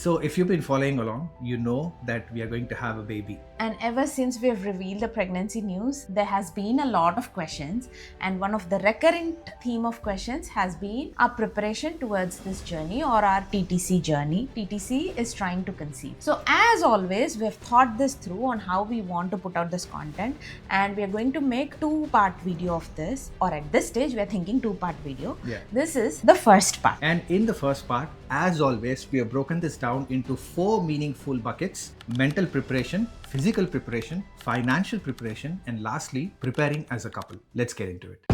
So if you've been following along, you know that we are going to have a baby. And ever since we have revealed the pregnancy news, there has been a lot of questions, and one of the recurrent theme of questions has been our preparation towards this journey or our TTC journey. TTC is trying to conceive. So as always, we have thought this through on how we want to put out this content, and we are going to make two-part video of this, or at this stage we are thinking two-part video. Yeah. This is the first part. And in the first part, as always, we have broken this down into 4 meaningful buckets: mental preparation, physical preparation, financial preparation, and lastly, preparing as a couple. Let's get into it.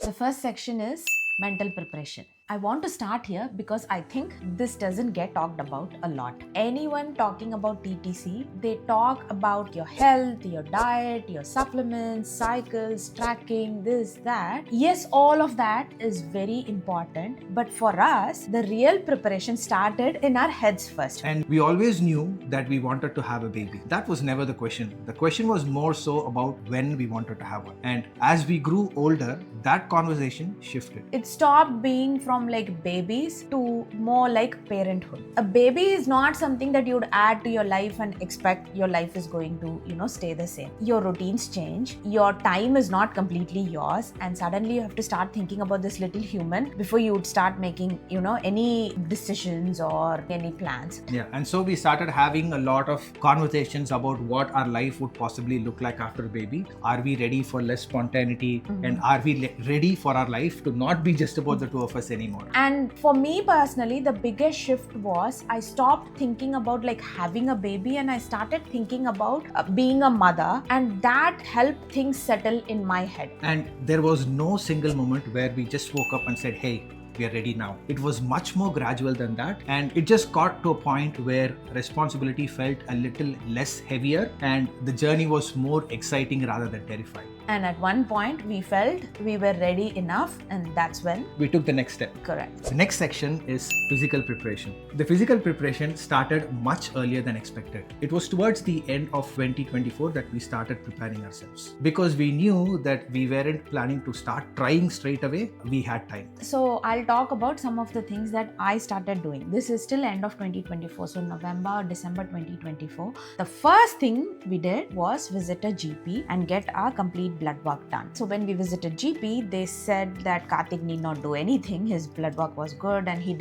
The first section is mental preparation. I want to start here because I think this doesn't get talked about a lot. Anyone talking about TTC, they talk about your health, your diet, your supplements, cycles, tracking, this, that. Yes, all of that is very important, but for us, the real preparation started in our heads first. And we always knew that we wanted to have a baby. That was never the question. The question was more so about when we wanted to have one. And as we grew older, that conversation shifted. It stopped being from like babies to more like parenthood. A baby is not something that you'd add to your life and expect your life is going to, stay the same. Your routines change, your time is not completely yours, and suddenly you have to start thinking about this little human before you would start making, any decisions or any plans. Yeah, and so we started having a lot of conversations about what our life would possibly look like after a baby. Are we ready for less spontaneity? And are we ready for our life to not be just about the two of us anymore? And for me personally, the biggest shift was I stopped thinking about like having a baby and I started thinking about being a mother, and that helped things settle in my head. And there was no single moment where we just woke up and said, hey, we are ready now. It was much more gradual than that, and it just got to a point where responsibility felt a little less heavier and the journey was more exciting rather than terrifying. And at one point we felt we were ready enough, and that's when we took the next step. Correct. The next section is physical preparation. The physical preparation started much earlier than expected. It was towards the end of 2024 that we started preparing ourselves. Because we knew that we weren't planning to start trying straight away, we had time. So I'll talk about some of the things that I started doing. This is still end of 2024, so November, December 2024. The first thing we did was visit a GP and get our complete blood work done. So when we visited GP, they said that Karthik need not do anything. His blood work was good and he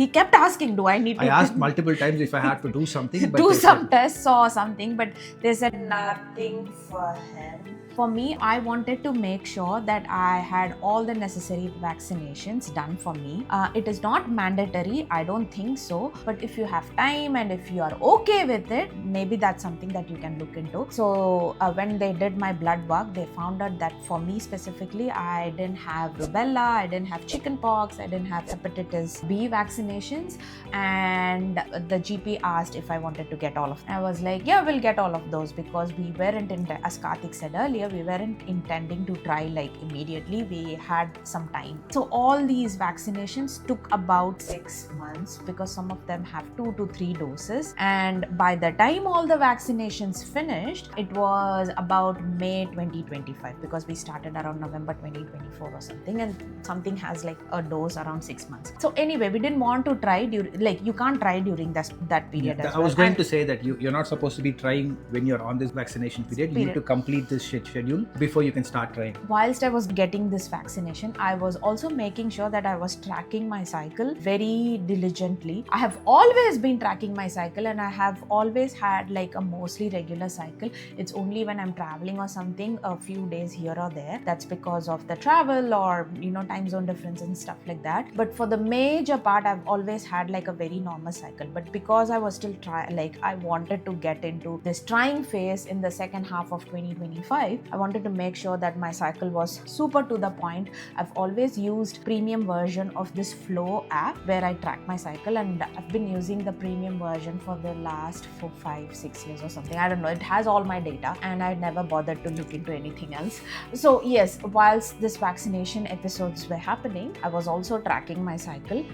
kept asking, do I need to... I asked multiple times if I had to do something. But do some tests or something, but they said nothing for him. For me, I wanted to make sure that I had all the necessary vaccinations done for me. It is not mandatory, I don't think so, but if you have time and if you are okay with it, maybe that's something that you can look into. So when they did my blood work, they found out that for me specifically, I didn't have rubella, I didn't have chickenpox, I didn't have hepatitis B vaccinations, and the GP asked if I wanted to get all of them. I was like, yeah, we'll get all of those, because we weren't, as Karthik said earlier, we weren't intending to try like immediately. We had some time. So all these vaccinations took about 6 months, because some of them have 2 to 3 doses. And by the time all the vaccinations finished, it was about May 2025, because we started around November 2024 or something, and something has like a dose around 6 months. So anyway, we didn't want to try you can't try during that period. I was going to say that you're not supposed to be trying when you're on this vaccination period. You need to complete this schedule before you can start trying. Whilst I was getting this vaccination, I was also making sure that I was tracking my cycle very diligently. I have always been tracking my cycle, and I have always had like a mostly regular cycle. It's only when I'm traveling or something, a few days here or there. That's because of the travel or time zone difference and stuff like that. But for the major part, I've always had like a very normal cycle. But because I was still I wanted to get into this trying phase in the second half of 2025, I wanted to make sure that my cycle was super to the point. I've always used premium version of this Flow app where I track my cycle, and I've been using the premium version for the last 4, 5, 6 years or something. I don't know. It has all my data, and I never bothered to look into anything else. So yes, whilst this vaccination episodes were happening, I was also tracking my cycle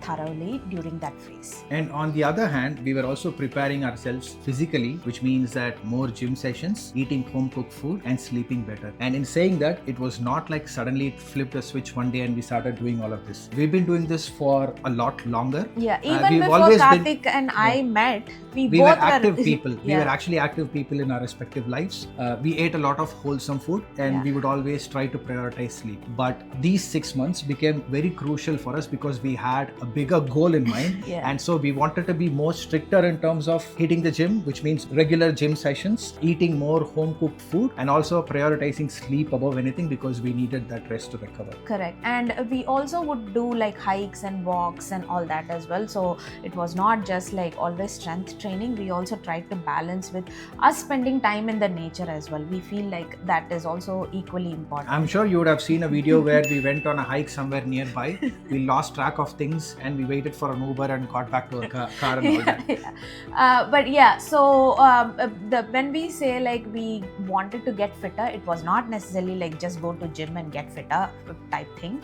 thoroughly during that phase. And on the other hand, we were also preparing ourselves physically, which means that more gym sessions, eating home cooked food, food and sleeping better. And in saying that, it was not like suddenly it flipped a switch one day and we started doing all of this. We've been doing this for a lot longer. Yeah, even we've before always Karthik and I met, we we both were active people. We Yeah. were actually active people in our respective lives. We ate a lot of wholesome food and Yeah. we would always try to prioritize sleep. But these 6 months became very crucial for us because we had a bigger goal in mind. Yeah. And so we wanted to be more stricter in terms of hitting the gym, which means regular gym sessions, eating more home cooked food, and also prioritizing sleep above anything because we needed that rest to recover. Correct. And we also would do like hikes and walks and all that as well. So it was not just like always strength training. We also tried to balance with us spending time in the nature as well. We feel like that is also equally important. I'm sure you would have seen a video where we went on a hike somewhere nearby. We lost track of things and we waited for an Uber and got back to a car and all that. But yeah, so when we say like we wanted to get fitter, it was not necessarily like just go to gym and get fitter type thing.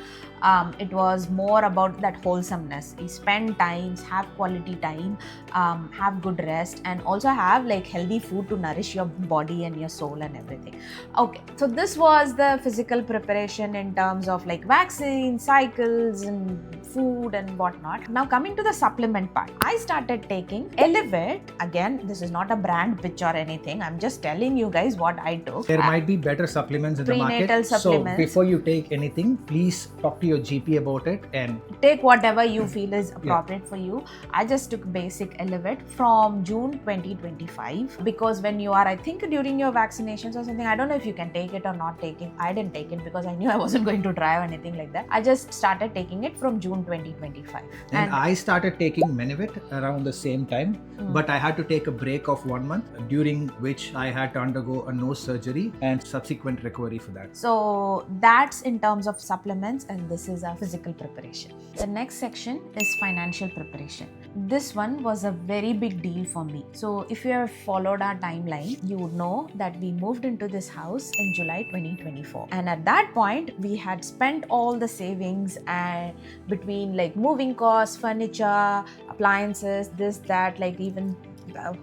It was more about that wholesomeness. We spend times, have quality time, have good rest, and also have like healthy food to nourish your body and your soul and everything. Okay, so this was the physical preparation in terms of like vaccine cycles and food and whatnot. Now coming to the supplement part, I started taking Elevate. Again, this is not a brand pitch or anything. I'm just telling you guys what I took. There might be better supplements in the market. Prenatal supplements. So before you take anything, please talk to your GP about it and take whatever you feel is appropriate for you. I just took basic Elevate from June 2025 because when you are, I think during your vaccinations or something, I don't know if you can take it or not take it. I didn't take it because I knew I wasn't going to try or anything like that. I just started taking it from June 2025. And I started taking Menivit around the same time, but I had to take a break of 1 month during which I had to undergo a nose surgery and subsequent recovery for that. So that's in terms of supplements, and this is our physical preparation. The next section is financial preparation. This one was a very big deal for me. So if you have followed our timeline, you would know that we moved into this house in July 2024. And at that point, we had spent all the savings and between like moving costs, furniture, appliances, this, that, like even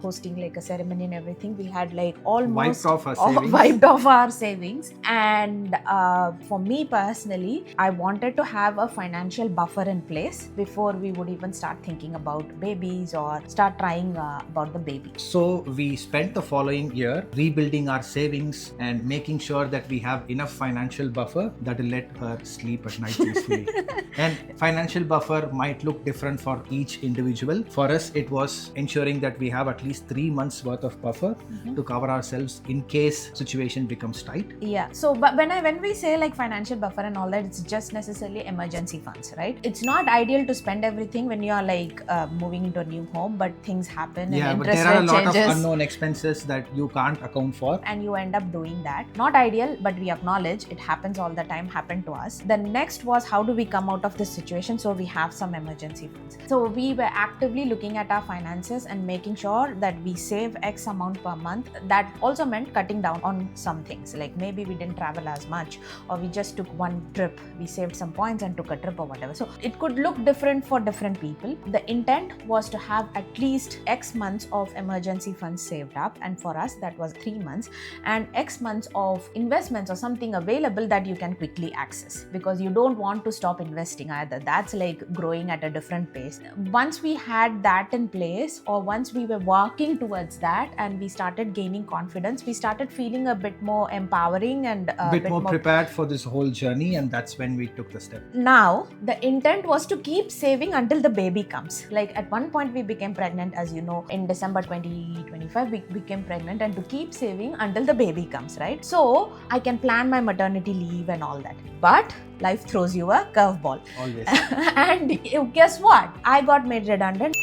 hosting like a ceremony and everything, we had like almost wiped off our savings. And for me personally, I wanted to have a financial buffer in place before we would even start thinking about babies or start trying about the baby. So we spent the following year rebuilding our savings and making sure that we have enough financial buffer that will let her sleep at night peacefully. And financial buffer might look different for each individual. For us, it was ensuring that we have at least 3 months worth of buffer to cover ourselves in case situation becomes tight. Yeah. So, but when we say like financial buffer and all that, it's just necessarily emergency funds, right? It's not ideal to spend everything when you are like moving into a new home, but things happen and interest but there are a lot changes. of unknown expenses that you can't account for, and you end up doing that. Not ideal, but we acknowledge it happens all the time, happened to us. The next was how do we come out of this situation so we have some emergency funds. So we were actively looking at our finances and making sure that we save X amount per month. That also meant cutting down on some things, like maybe we didn't travel as much or we just took one trip, we saved some points and took a trip or whatever. So it could look different for different people. The intent was to have at least X months of emergency funds saved up, and for us that was 3 months, and X months of investments or something available that you can quickly access, because you don't want to stop investing either. That's like growing at a different pace. Once we had that in place, or once we were working towards that and we started gaining confidence, we started feeling a bit more empowering and a bit more prepared for this whole journey, and that's when we took the step. Now the intent was to keep saving until the baby comes. Like at one point we became pregnant, as you know, in December 2025 we became pregnant, and to keep saving until the baby comes, right? So I can plan my maternity leave and all that, but life throws you a curveball. Always. And guess what? I got made redundant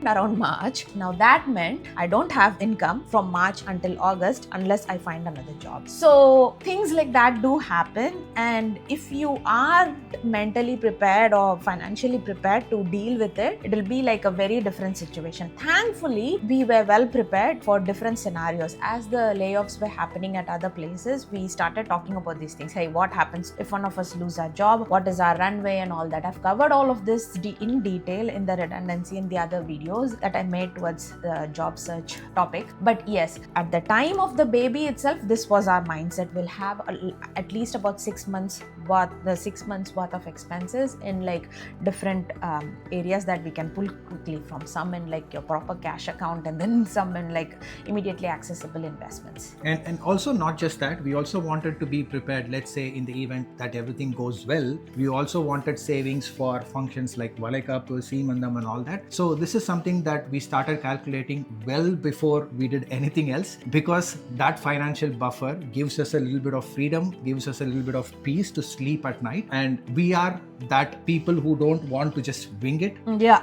around March. Now that meant I don't have income from March until August unless I find another job. So things like that do happen, and if you are mentally prepared or financially prepared to deal with it, it will be like a very different situation. Thankfully, we were well prepared for different scenarios. As the layoffs were happening at other places, we started talking about these things. Hey, what happens if one of us lose our job? What is our runway and all that? I've covered all of this in detail in the redundancy in the other video. videos that I made towards the job search topic. But yes, at the time of the baby itself, this was our mindset. We'll have at least about 6 months worth of expenses in like different areas that we can pull quickly from. Some in like your proper cash account, and then some in like immediately accessible investments. And also not just that, we also wanted to be prepared. Let's say in the event that everything goes well, we also wanted savings for functions like Valekapu, Seemandam and all that. So this is something that we started calculating well before we did anything else, because that financial buffer gives us a little bit of freedom, gives us a little bit of peace to sleep at night. And we are that people who don't want to just wing it. Yeah,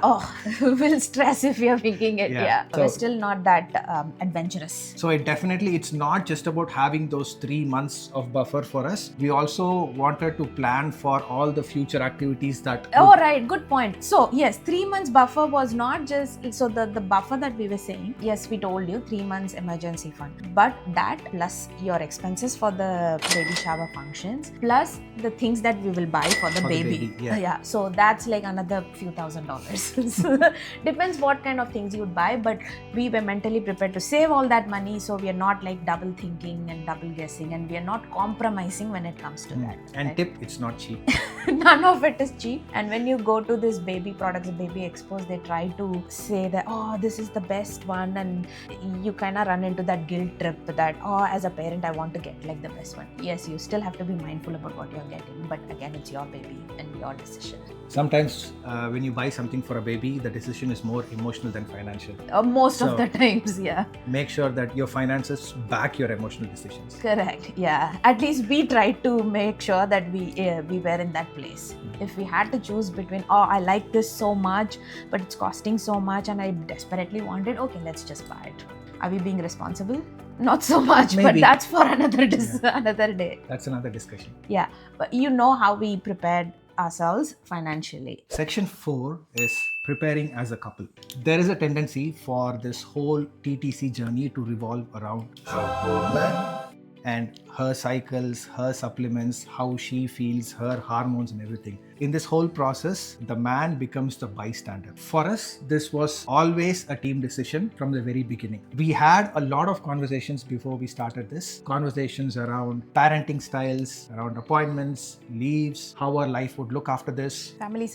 we'll stress if you're winging it. Yeah. So, we're still not that adventurous. So it's not just about having those 3 months of buffer for us. We also wanted to plan for all the future activities that... Right, good point. So yes, 3 months buffer was not just, so the buffer that we were saying, yes, we told you 3 months emergency fund, but that plus your expenses for the baby shower functions, plus the things that we will buy for the baby. Yeah, so that's like another few $1,000s. So depends what kind of things you would buy, but we were mentally prepared to save all that money, so we are not like double thinking and double guessing, and we are not compromising when it comes to that. And tip, it's not cheap. None of it is cheap. And when you go to this baby products, baby expos, they try to say that, oh, this is the best one, and you kind of run into that guilt trip that, oh, as a parent I want to get like the best one. Yes, you still have to be mindful about what you're getting, but again, it's your baby and your decision. Sometimes when you buy something for a baby, the decision is more emotional than financial. Most of the times, yeah. Make sure that your finances back your emotional decisions. Correct, yeah. At least we tried to make sure that we were in that place. If we had to choose between, oh, I like this so much, but it's costing so much and I desperately want it, okay, let's just buy it. Are we being responsible? Not so much, maybe. But that's for another day. That's another discussion. Yeah, but you know how we prepared ourselves financially. Section 4 is preparing as a couple. There is a tendency for this whole TTC journey to revolve around a woman and her cycles, her supplements, how she feels, her hormones and everything. In this whole process, the man becomes the bystander. For us, this was always a team decision from the very beginning. We had a lot of conversations before we started this. Conversations around parenting styles, around appointments, leaves, how our life would look after this. Family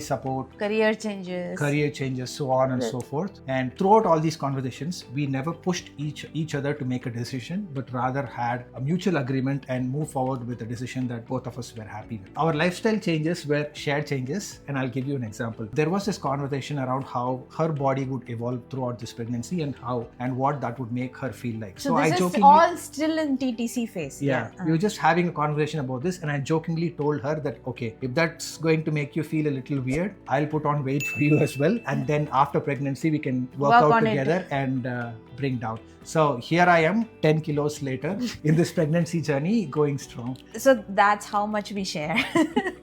support. Career changes, so on and so forth. And throughout all these conversations, we never pushed each other to make a decision, but rather had a mutual agreement and move forward with a decision that both of us were happy with. Our lifestyle changes were shared changes, and I'll give you an example. There was this conversation around how her body would evolve throughout this pregnancy and what that would make her feel like. So this is all still in TTC phase. Yeah. We were just having a conversation about this, and I jokingly told her that, okay, if that's going to make you feel a little weird, I'll put on weight for you as well, and then after pregnancy we can work out together and bring down. So here I am 10 kilos later in this pregnancy journey, going strong. So that's how much we share.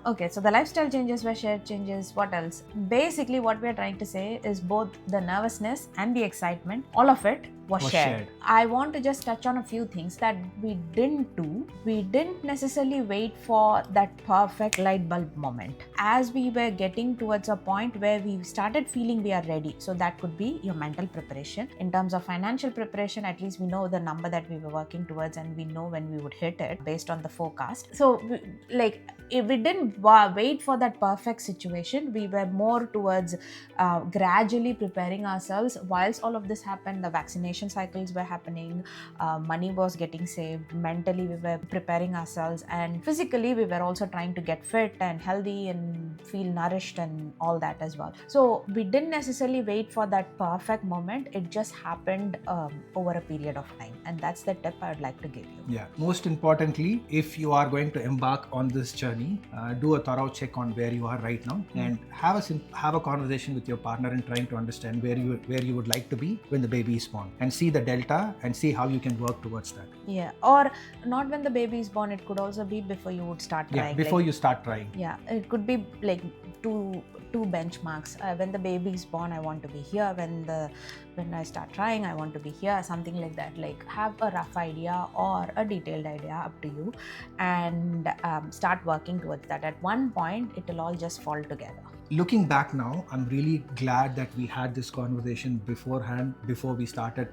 Okay, so the lifestyle changes were shared changes. What else? Basically what we are trying to say is both the nervousness and the excitement, all of it was shared. I want to just touch on a few things that we didn't do. We didn't necessarily wait for that perfect light bulb moment. As we were getting towards a point where we started feeling we are ready. So that could be your mental preparation. In terms of financial preparation, at least we know the number that we were working towards and we know when we would hit it based on the forecast. So if we didn't wait for that perfect situation, we were more towards gradually preparing ourselves. Whilst all of this happened, the vaccination cycles were happening, money was getting saved, mentally we were preparing ourselves, and physically we were also trying to get fit and healthy and feel nourished and all that as well. So we didn't necessarily wait for that perfect moment. It just happened over a period of time, and that's the tip I would like to give you. Yeah, most importantly, if you are going to embark on this journey, do a thorough check on where you are right now and have a conversation with your partner and trying to understand where you would like to be when the baby is born, and see the delta and see how you can work towards that. Yeah, or not when the baby is born, it could also be before you would start trying. Yeah, before you start trying. Yeah, it could be like two benchmarks. When the baby is born, I want to be here. When I start trying, I want to be here. Something like that. Like have a rough idea or a detailed idea, up to you, and start working towards that. At one point, it will all just fall together. looking back now, I'm really glad that we had this conversation beforehand, before we started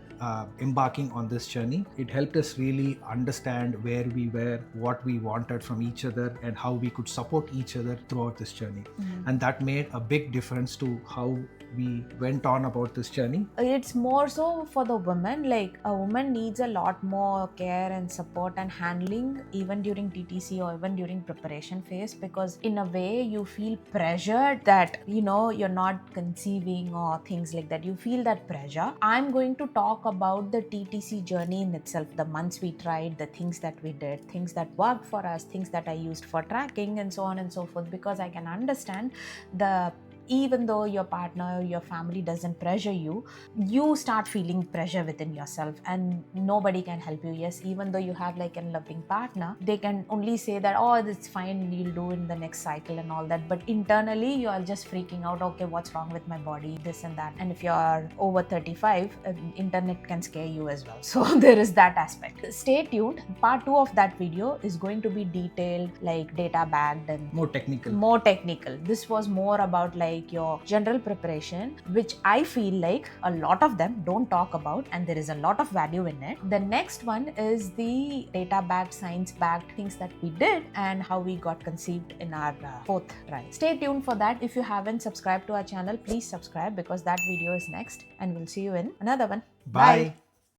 embarking on this journey. It helped us really understand where we were, what we wanted from each other, and how we could support each other throughout this journey. And that made a big difference to how we went on about this journey. It's more so for the woman. Like, a woman needs a lot more care and support and handling even during TTC or even during preparation phase, because in a way you feel pressured that you're not conceiving or things like that. You feel that pressure. I'm going to talk about the TTC journey in itself, the months we tried, the things that we did, things that worked for us, things that I used for tracking, and so on and so forth, because I can understand even though your partner, your family doesn't pressure you, you start feeling pressure within yourself, and nobody can help you. Yes, even though you have like a loving partner, they can only say that, oh, it's fine, you'll do in the next cycle and all that. But internally, you are just freaking out. Okay, what's wrong with my body? This and that. And if you're over 35, internet can scare you as well. So there is that aspect. Stay tuned. Part 2 of that video is going to be detailed, like data backed and More technical. This was more about like your general preparation, which I feel like a lot of them don't talk about, and there is a lot of value in it. The next one is the data backed, science backed things that we did and how we got conceived in our fourth try. Stay tuned for that. If you haven't subscribed to our channel, please subscribe, because that video is next, and we'll see you in another one. Bye.